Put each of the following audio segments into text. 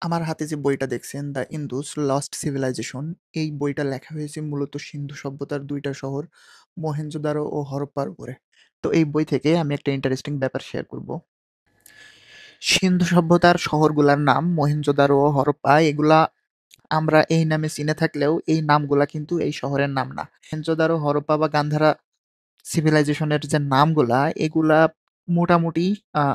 আমার হাতে যে বইটা দেখছেন, 'দ্য ইন্দুস লস্ট সিভিলাইজেশন' এই বইটা লেখা হয়েছে মূলত সিন্ধু সভ্যতার ২ টা শহর মহেঞ্জোদারো ও হরপ্পার উপরে। তো এই বই থেকে আমি একটা ইন্টারেস্টিং ব্যাপার শেয়ার করব। সিন্ধু সভ্যতার শহরগুলার নাম মহেঞ্জোদারো ও হরপ্পা এগুলা আমরা এই নামে চিনে থাকলেও এই নামগুলা কিন্তু এই শহরের নাম না। মহেঞ্জোদারো, হরপ্পা বা গান্ধারা সিভিলাইজেশনের যে নামগুলা এগুলা মোটামুটি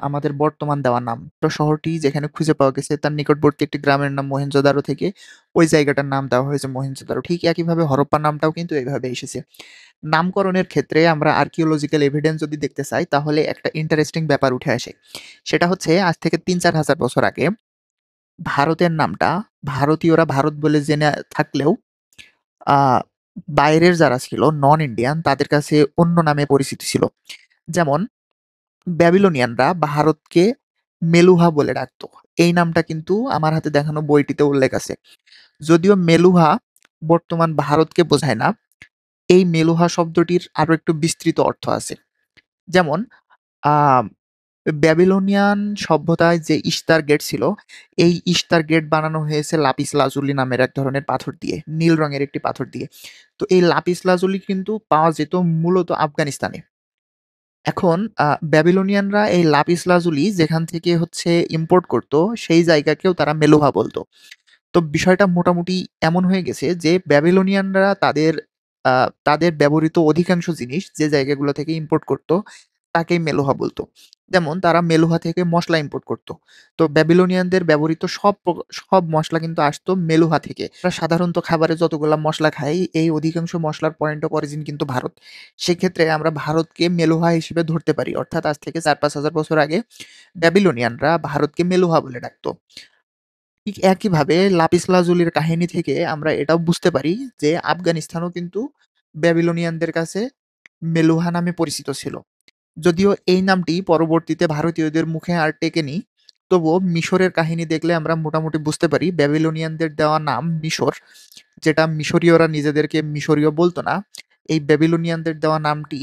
আমাদের বর্তমান দেওয়া নাম। তো শহরটি যেখানে খুঁজে পাওয়া গেছে তার নিকটবর্তী একটি গ্রামের নাম মহেঞ্জোদারো থেকে ওই জায়গাটার নাম দেওয়া হয়েছে মহেঞ্জোদারো। ঠিক একইভাবে হরপ্পা নামটাও কিন্তু এইভাবে এসেছে। নামকরণের ক্ষেত্রে আমরা আর্কিওলজিক্যাল এভিডেন্স যদি দেখতে চাই তাহলে একটা ইন্টারেস্টিং ব্যাপার উঠে আসে। সেটা হচ্ছে আজ থেকে ৩-৪ হাজার বছর আগে ভারতের নামটা ভারতীয়রা ভারত বলে জেনে থাকলেও আ বাইরের যারা ছিল নন ইন্ডিয়ান তাদের কাছে অন্য নামে পরিচিত ছিল। যেমন ব্যাবিলনিয়ানরা ভারতকে মেলুহা বলে ডাকতো। এই নামটা কিন্তু আমার হাতে দেখানো বইটিতে উল্লেখ আছে। যদিও মেলুহা বর্তমান ভারতকে বোঝায় না, এই মেলুহা শব্দটির আরো একটু বিস্তৃত অর্থ আছে। যেমন আ ব্যাবিলনিয়ান সভ্যতায় যে ইস্তার গেট ছিল, এই ইস্তার গেট বানানো হয়েছে লাপিস লাজুলি নামের এক ধরনের পাথর দিয়ে, নীল রঙের একটি পাথর দিয়ে। তো এই লাপিস লাজুলি কিন্তু পাওয়া যেত মূলত আফগানিস্তানে। এখন ব্যাবিলনিয়ানরা এই লাপিস লাজুলি যেখান থেকে হচ্ছে ইম্পোর্ট করতো, সেই জায়গাকেও তারা মেলুহা বলতো। তো বিষয়টা মোটামুটি এমন হয়ে গেছে যে ব্যাবিলনিয়ানরা তাদের ব্যবহৃত অধিকাংশ জিনিস যে জায়গাগুলো থেকে ইম্পোর্ট করতো তাকেই মেলুহা বলতো। যেমন তারা মেলুহা থেকে মসলা ইম্পোর্ট করতো। তো ব্যাবিলনিয়ানদের ব্যবহৃত সব মসলা কিন্তু আসতো মেলুহা থেকে। আমরা সাধারণত খাবারে যতগুলা মসলা খাই এই অধিকাংশ মসলার পয়েন্ট অফ অরিজিন কিন্তু ভারত। সেক্ষেত্রে আমরা ভারতকে মেলুহা হিসেবে ধরতে পারি। অর্থাৎ আজ থেকে ৪-৫ হাজার বছর আগে ব্যাবিলনিয়ানরা ভারতকে মেলুহা বলে ডাকতো। ঠিক একইভাবে লাপিস লাজুলির কাহিনী থেকে আমরা এটাও বুঝতে পারি যে আফগানিস্তানও কিন্তু ব্যাবিলনিয়ানদের কাছে মেলুহা নামে পরিচিত ছিল। যদিও এই নামটি পরবর্তীতে ভারতীয়দের মুখে আর টেকেনি, তবুও মিশরের কাহিনী দেখলে আমরা মোটামুটি বুঝতে পারি ব্যাবিলনিয়ানদের দেওয়া নাম মিশর, যেটা মিশরীয়রা নিজেদেরকে মিশরীয় বলতো না। এই ব্যাবিলনিয়ানদের দেওয়া নামটি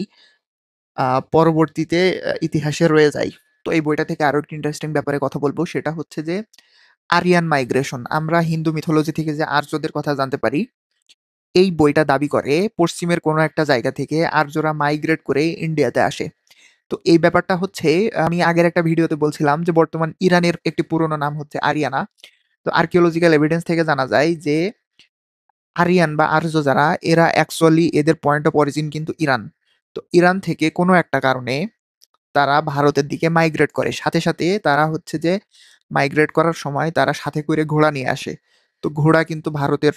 পরবর্তীতে ইতিহাসে রয়ে যায়। তো এই বইটা থেকে আরো একটা ইন্টারেস্টিং ব্যাপারে কথা বলবো, সেটা হচ্ছে যে আরিয়ান মাইগ্রেশন। আমরা হিন্দু মিথোলজি থেকে যে আর্যদের কথা জানতে পারি, এই বইটা দাবি করে পশ্চিমের কোনো একটা জায়গা থেকে আর্যরা মাইগ্রেট করে ইন্ডিয়াতে আসে। তো এই ব্যাপারটা হচ্ছে আমি আগের একটা ভিডিওতে বলছিলাম যে বর্তমান ইরানের একটি পুরনো নাম হচ্ছে আরিয়ানা। তো আর্কিওলজিক্যাল এভিডেন্স থেকে জানা যায় যে আরিয়ান বা আর্য যারা এরা অ্যাকচুয়ালি এদের পয়েন্ট অফ অরিজিন কিন্তু ইরান। তো ইরান থেকে কোনো একটা কারণে তারা ভারতের দিকে মাইগ্রেট করে। সাথে, সাথে তারা হচ্ছে যে মাইগ্রেট করার সময় তারা সাথে করে ঘোড়া নিয়ে আসে। তো ঘোড়া কিন্তু ভারতের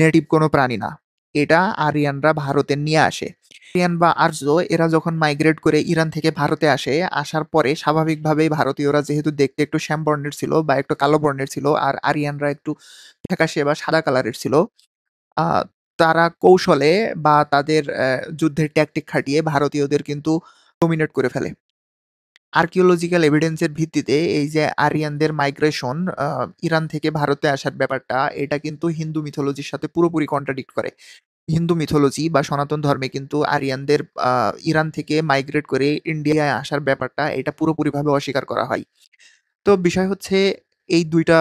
নেটিভ কোনো প্রাণী না। এটা আরিয়ানরা ভারতে নিয়ে আসে। আরিয়ান বা আর্য এরা যখন মাইগ্রেট করে ইরান থেকে ভারতে আসে, আসার পরে স্বাভাবিকভাবেই ভারতীয়রা যেহেতু দেখতে একটু শ্যাম বর্ণের ছিল বা একটু কালো বর্ণের ছিল আর আরিয়ানরা একটু ফ্যাকাশে বা সাদা কালারের ছিল, আ তারা কৌশলে বা তাদের যুদ্ধের ট্যাকটিক খাটিয়ে ভারতীয়দের কিন্তু ডমিনেট করে ফেলে। আর্কিওলজিক্যাল এভিডেন্সের ভিত্তিতে এই যে আরিয়ানদের মাইগ্রেশন ইরান থেকে ভারতে আসার ব্যাপারটা, এটা কিন্তু হিন্দু মিথোলজির সাথে পুরোপুরি কন্ট্রাডিক্ট করে। হিন্দু মিথোলজি বা সনাতন ধর্মে কিন্তু আরিয়ানদের ইরান থেকে মাইগ্রেট করে ইন্ডিয়ায় আসার ব্যাপারটা এটা পুরোপুরিভাবে অস্বীকার করা হয়। তো বিষয় হচ্ছে এই ২ টা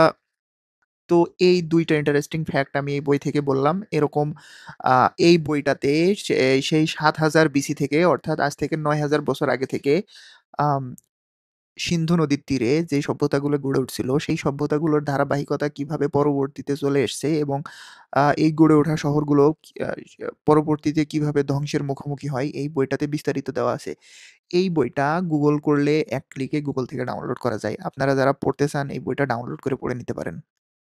তো এই ২ টা ইন্টারেস্টিং ফ্যাক্ট আমি এই বই থেকে বললাম। এরকম আ এই বইটাতে সেই ৭,০০০ বিসি থেকে অর্থাৎ আজ থেকে ৯,০০০ বছর আগে থেকে আম সিন্ধু নদীর তীরে যে সভ্যতাগুলো গড়ে উঠছিল, সেই সভ্যতাগুলোর ধারাবাহিকতা কিভাবে পরবর্তীতে চলে এসছে এবং এই গড়ে ওঠা শহরগুলো পরবর্তীতে কিভাবে ধ্বংসের মুখোমুখি হয়, এই বইটাতে বিস্তারিত দেওয়া আছে। এই বইটা গুগল করলে এক ক্লিকে গুগল থেকে ডাউনলোড করা যায়। আপনারা যারা পড়তে চান এই বইটা ডাউনলোড করে পড়ে নিতে পারেন।